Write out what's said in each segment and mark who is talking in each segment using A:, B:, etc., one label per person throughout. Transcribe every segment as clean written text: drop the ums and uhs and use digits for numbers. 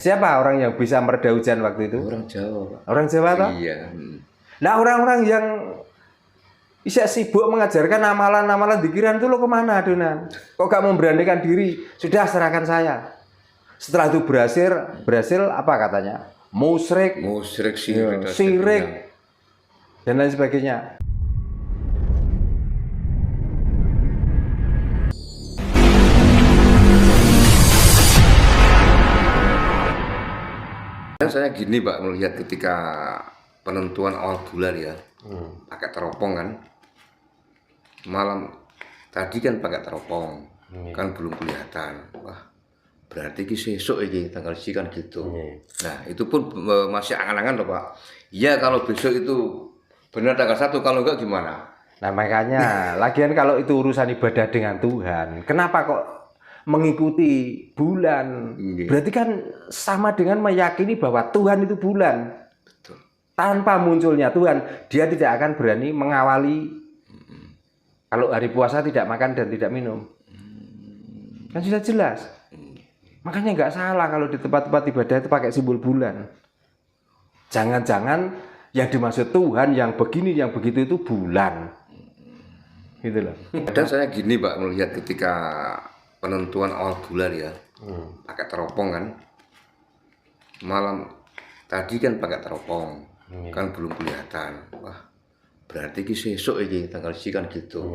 A: Siapa orang yang bisa mereda hujan waktu itu?
B: Orang Jawa, Pak.
A: Orang Jawa toh?
B: Iya.
A: Nah orang-orang yang bisa sibuk mengajarkan amalan-amalan dikiran itu lo kemana adonan? Kok gak memberanikan diri? Sudah serahkan saya. Setelah itu berhasil apa katanya? Musyrik,
B: Musyrik, sirik,
A: sirik, dan lain sebagainya.
B: Saya gini Pak, melihat ketika penentuan awal bulan ya, pakai teropong kan, malam tadi kan pakai teropong, kan belum kelihatan. Wah, berarti ki sesuk iki tanggal kan gitu. Nah itu pun masih angan-angan loh Pak. Ya kalau besok itu benar tanggal 1, kalau enggak gimana?
A: Nah makanya, lagian kalau itu urusan ibadah dengan Tuhan, kenapa kok mengikuti bulan? Berarti kan sama dengan meyakini bahwa Tuhan itu bulan.
B: Betul.
A: Tanpa munculnya Tuhan, dia tidak akan berani mengawali. Kalau hari puasa tidak makan dan tidak minum, kan sudah jelas. Makanya nggak salah kalau di tempat-tempat ibadah itu pakai simbol bulan. Jangan-jangan yang dimaksud Tuhan yang begini, yang begitu itu bulan. Gitu loh.
B: Dan saya gini Pak, melihat ketika penentuan awal bulan ya, pakai teropong kan, malam tadi kan pakai teropong, kan belum kelihatan. Wah, berarti ki sesuk iki tanggal kan gitu.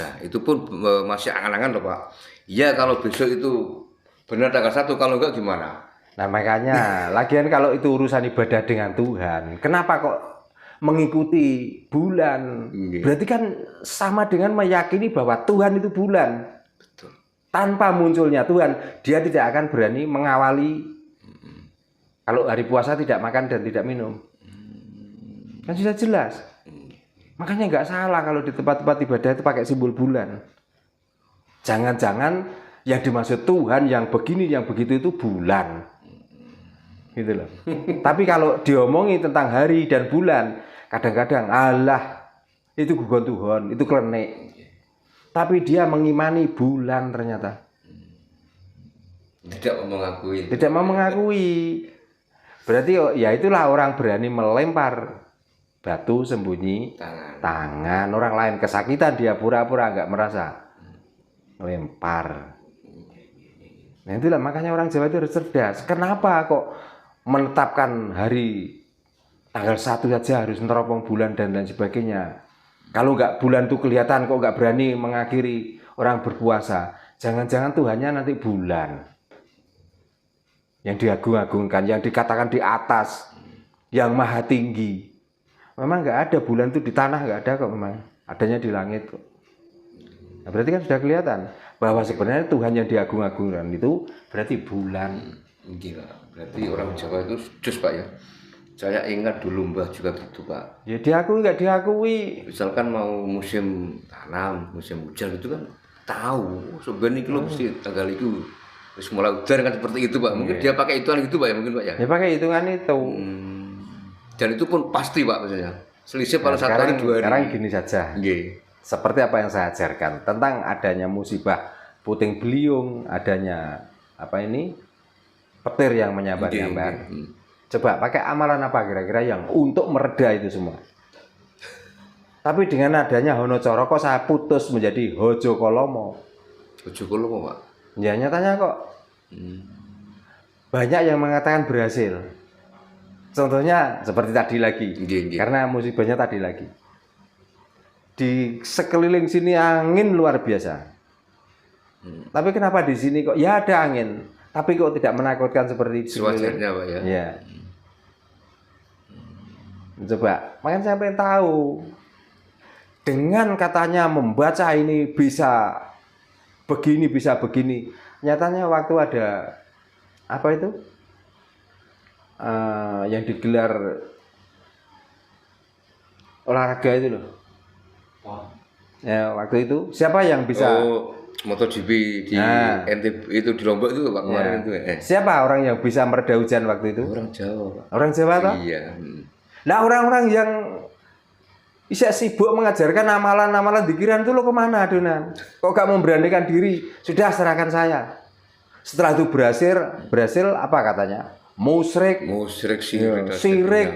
B: Nah itu pun masih angan-angan loh Pak. Ya kalau besok itu benar tanggal 1, kalau enggak gimana?
A: Nah makanya, lagian kalau itu urusan ibadah dengan Tuhan, kenapa kok mengikuti bulan? Berarti kan sama dengan meyakini bahwa Tuhan itu bulan.
B: Betul.
A: Tanpa munculnya Tuhan, dia tidak akan berani mengawali. Kalau hari puasa tidak makan dan tidak minum, kan sudah jelas. Makanya nggak salah kalau di tempat-tempat ibadah itu pakai simbol bulan. Jangan-jangan yang dimaksud Tuhan yang begini, yang begitu itu bulan. Gitu loh. Tapi kalau diomongi tentang hari dan bulan, kadang-kadang Allah itu gugon Tuhan, itu klenik. Tapi dia mengimani bulan ternyata.
B: Tidak mau mengakui.
A: Tidak mau mengakui. Berarti ya itulah orang berani melempar batu sembunyi tangan. Orang lain kesakitan, dia pura-pura nggak merasa. Melempar. Nah itulah makanya orang Jawa itu harus cerdas. Kenapa kok menetapkan hari tanggal 1 saja harus meneropong bulan dan lain sebagainya? Kalau nggak bulan itu kelihatan, kok nggak berani mengakhiri orang berpuasa? Jangan-jangan Tuhannya nanti bulan yang diagung-agungkan, yang dikatakan di atas, yang maha tinggi. Memang nggak ada bulan itu di tanah, nggak ada kok, memang adanya di langit kok. Nah, berarti kan sudah kelihatan bahwa sebenarnya Tuhan yang diagung-agungkan itu berarti bulan.
B: Gila, berarti orang Jawa itu jus Pak ya. Saya ingat dulu Mbah juga gitu Pak.
A: Ya diakui nggak diakui.
B: Misalkan mau musim tanam, musim hujan itu kan tahu sebenarnya kalau mesti tanggal itu terus mulai hujan kan seperti itu Pak. Mungkin dia pakai hitungan gitu Pak ya, mungkin Pak ya.
A: Ya pakai hitungan itu.
B: Dan itu pun pasti Pak maksudnya. Selisih pada satu hari 2 hari.
A: Sekarang gini saja. Seperti apa yang saya ajarkan tentang adanya musibah puting beliung, adanya apa ini petir yang menyambar-nyambar. Coba pakai amalan apa kira-kira yang untuk mereda itu semua. Tapi dengan adanya Hono Coroko saya putus menjadi Hojo Kolomo.
B: Hojo Kolomo Pak.
A: Ya nyatanya kok banyak yang mengatakan berhasil. Contohnya seperti tadi lagi, karena musibahnya tadi lagi. Di sekeliling sini angin luar biasa. Tapi kenapa di sini kok ya ada angin, tapi kok tidak menakutkan seperti di
B: sewajarnya Pak ya.
A: Ya. Coba, makanya saya pengen tahu. Dengan katanya membaca ini bisa begini, bisa begini. Nyatanya waktu ada apa itu? Yang digelar olahraga itu loh. Ya, waktu itu siapa yang bisa
B: MotoGP di NTB itu di Lombok itu Pak kemarin itu.
A: Siapa orang yang bisa mereda hujan waktu itu?
B: Orang Jawa Pak.
A: Orang Jawa toh?
B: Iya.
A: Nah orang-orang yang bisa sibuk mengajarkan amalan-amalan dikiran itu lo kemana adonan? Kok gak memberanikan diri? Sudah serahkan saya. Setelah itu berhasil apa katanya? musyrik,
B: sirik,
A: sirik,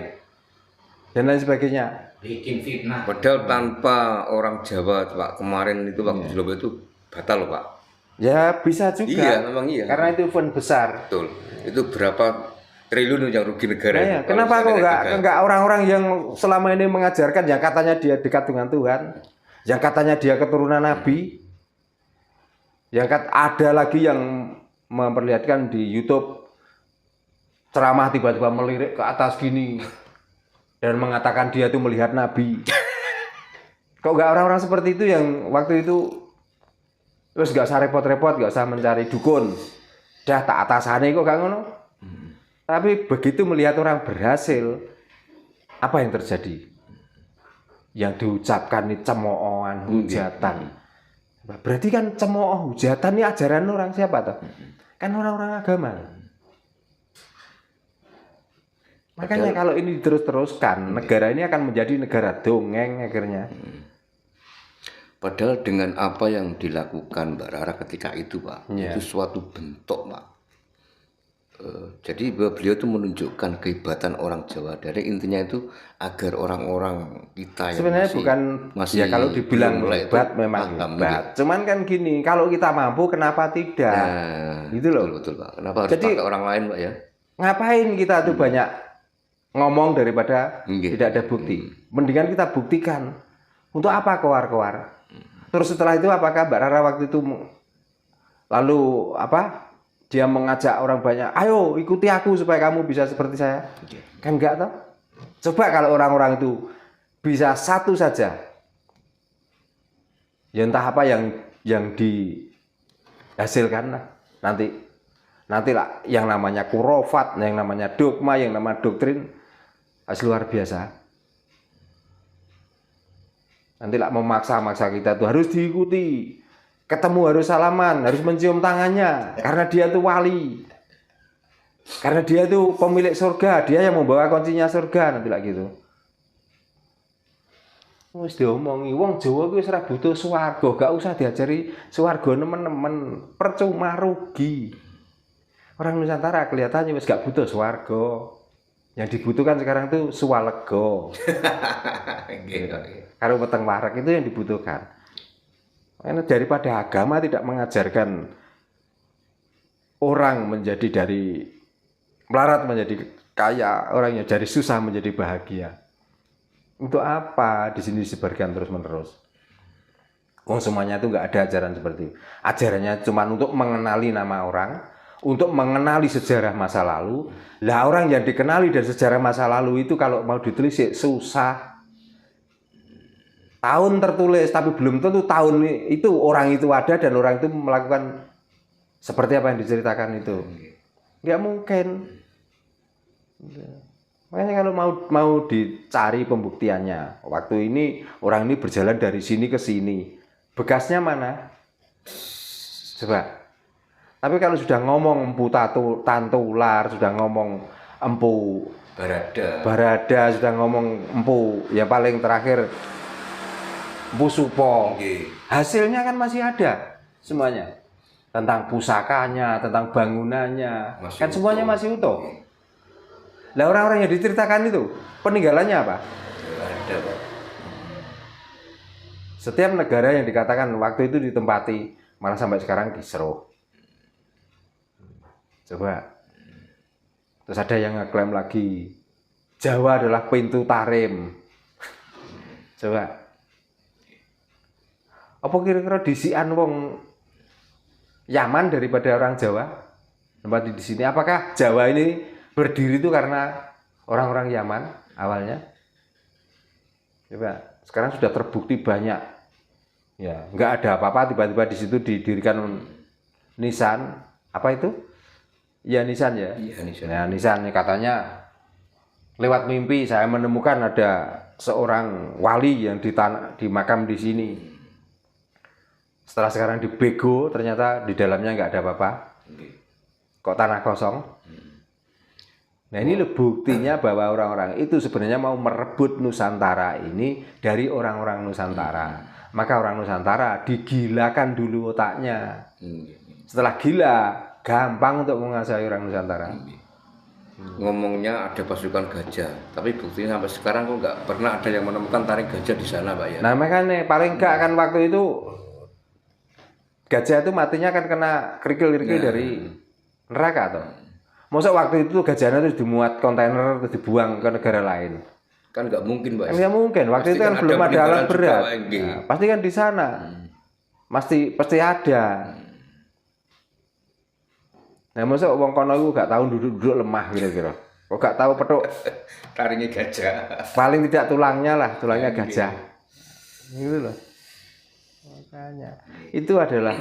A: dan lain sebagainya.
C: Bikin fitnah.
B: Padahal tanpa orang Jawa, Pak, kemarin itu waktu di Surabaya itu batal loh, Pak.
A: Ya bisa juga.
B: Iya, memang iya.
A: Karena itu event besar.
B: Betul. Itu berapa triliun yang rugi negara.
A: Nah, ya. Kenapa kok nggak orang-orang yang selama ini mengajarkan yang katanya dia dekat dengan Tuhan, yang katanya dia keturunan Nabi, yang ada lagi yang memperlihatkan di YouTube ceramah tiba-tiba melirik ke atas gini dan mengatakan dia tuh melihat Nabi. Kok nggak orang-orang seperti itu yang waktu itu terus nggak usah repot-repot, nggak usah mencari dukun, dah tak atasane kok gak ngono. Tapi begitu melihat orang berhasil, apa yang terjadi? Yang diucapkan ini cemoohan, hujatan. Berarti kan cemooh, hujatan ini ajaran orang siapa toh? Kan orang-orang agama. Makanya kalau ini diterus-teruskan, negara ini akan menjadi negara dongeng akhirnya.
B: Padahal dengan apa yang dilakukan Mbak Rara ketika itu, Pak,
A: Ya.
B: itu suatu bentuk, Pak. Jadi beliau itu menunjukkan kehebatan orang Jawa. Dari intinya itu agar orang-orang kita yang
A: Sebenarnya
B: masih
A: ya kalau dibilang
B: mulai
A: hebat
B: itu
A: memang
B: paham,
A: hebat. Cuman kan gini, kalau kita mampu kenapa tidak?
B: Nah,
A: Gitu loh.
B: betul, Pak. Kenapa harus
A: Jadi,
B: pakai orang lain, Pak ya?
A: Ngapain kita tuh banyak ngomong daripada
B: Nggih.
A: tidak ada bukti. Mendingan kita buktikan. Untuk apa keluar-keluar? Terus setelah itu apakah Mbak Rara waktu itu lalu apa? Dia mengajak orang banyak, ayo ikuti aku supaya kamu bisa seperti saya. Kan enggak toh? Coba kalau orang-orang itu bisa satu saja. Ya entah apa yang dihasilkan lah. Nantilah yang namanya kurofat, yang namanya dogma, yang namanya doktrin harus luar biasa. Nantilah memaksa-maksa kita tuh harus diikuti. Ketemu harus salaman, harus mencium tangannya, karena dia tuh wali. Karena dia tuh pemilik surga, dia yang membawa kuncinya surga, nanti lah gitu. Wis diomongi wong Jawa kuwi ora butuh swarga, gak usah diajari swarga nemen-nemen, percuma rugi. Orang Nusantara kelihatannya wis gak butuh swarga. Yang dibutuhkan sekarang tuh swalego. Karo weteng wareg itu yang dibutuhkan. Karena daripada agama tidak mengajarkan orang menjadi dari melarat menjadi kaya, orangnya dari susah menjadi bahagia. Untuk apa di sini disebarkan terus-menerus? Semuanya itu nggak ada ajaran seperti itu. Ajarannya cuma untuk mengenali nama orang, untuk mengenali sejarah masa lalu. Lah orang yang dikenali dan sejarah masa lalu itu kalau mau ditulis susah. Tahun tertulis tapi belum tentu tahun itu orang itu ada dan orang itu melakukan seperti apa yang diceritakan itu. Nggak mungkin. Makanya kalau mau dicari pembuktiannya, waktu ini orang ini berjalan dari sini ke sini, bekasnya mana? Coba. Tapi kalau sudah ngomong empu tantular, sudah ngomong empu barada, sudah ngomong empu, ya paling terakhir empu supo. Hasilnya kan masih ada semuanya. Tentang pusakanya, tentang bangunannya, kan semuanya masih utuh. Lah orang-orang yang diceritakan itu peninggalannya apa?
B: Ada, Pak.
A: Setiap negara yang dikatakan waktu itu ditempati malah sampai sekarang diseruh. Coba. Terus ada yang ngeklaim lagi Jawa adalah pintu tarim. Coba. Apa kira-kira disian wong Yaman daripada orang Jawa? Tempat di sini apakah Jawa ini berdiri itu karena orang-orang Yaman awalnya? Coba. Sekarang sudah terbukti banyak. Ya, nggak ada apa-apa tiba-tiba di situ didirikan nisan. Apa itu? Ya nisan ya.
B: Iya, Nissan.
A: Nah, nisan katanya lewat mimpi saya menemukan ada seorang wali yang di makam di sini. Setelah sekarang dibego ternyata di dalamnya nggak ada apa-apa. Kok tanah kosong? Nah ini buktinya bahwa orang-orang itu sebenarnya mau merebut Nusantara ini dari orang-orang Nusantara. Maka orang Nusantara digilakan dulu otaknya. Setelah gila, gampang untuk menguasai orang Nusantara.
B: ngomongnya ada pasukan gajah, tapi buktinya sampai sekarang kok nggak pernah ada yang menemukan taring gajah di sana, Pak ya.
A: Nah makanya paling enggak kan waktu itu gajah itu matinya kan kena kerikil-kerikil dari neraka toh. Masa waktu itu gajahnya itu dimuat kontainer terus dibuang ke negara lain?
B: Kan nggak mungkin, Pak.
A: Kan nggak mungkin. Waktu
B: Pasti
A: itu kan belum ada alat
B: peninggalan juga,
A: berat.
B: Pak, Enggi.
A: Nah, pasti kan di sana. Pasti ada. Nah, masa wong kono iku gak tahu duduk-duduk lemah kira-kira. Kok gak tahu petuk
B: Taringnya gajah.
A: paling tidak tulangnya lah, tulangnya gajah. Gitu loh. Makanya itu adalah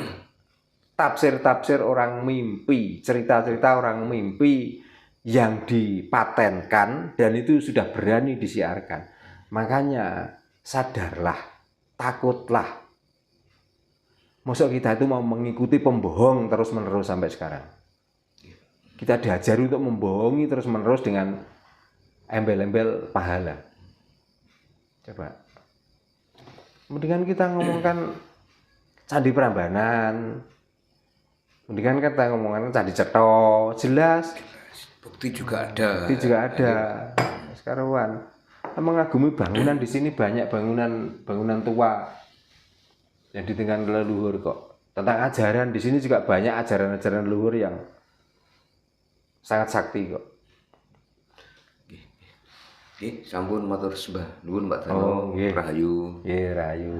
A: tafsir-tafsir orang mimpi, cerita-cerita orang mimpi yang dipatenkan dan itu sudah berani disiarkan. Makanya sadarlah, takutlah. Masa kita itu mau mengikuti pembohong terus-menerus sampai sekarang. Kita diajari untuk membohongi terus-menerus dengan embel-embel pahala. Coba. Mendingan kita ngomongkan Candi Prambanan. Mendingan kita ngomongkan Candi Cetha, jelas.
B: Bukti juga ada.
A: Bukti juga ada. Sekarang mengagumi bangunan di sini banyak bangunan tua yang ditinggalkan leluhur kok. Tentang ajaran di sini juga banyak ajaran-ajaran leluhur yang sangat sakti kok.
B: Sampun matur sembah nuwun Mbak Tano. Rahayu.
A: Nggih, rahayu.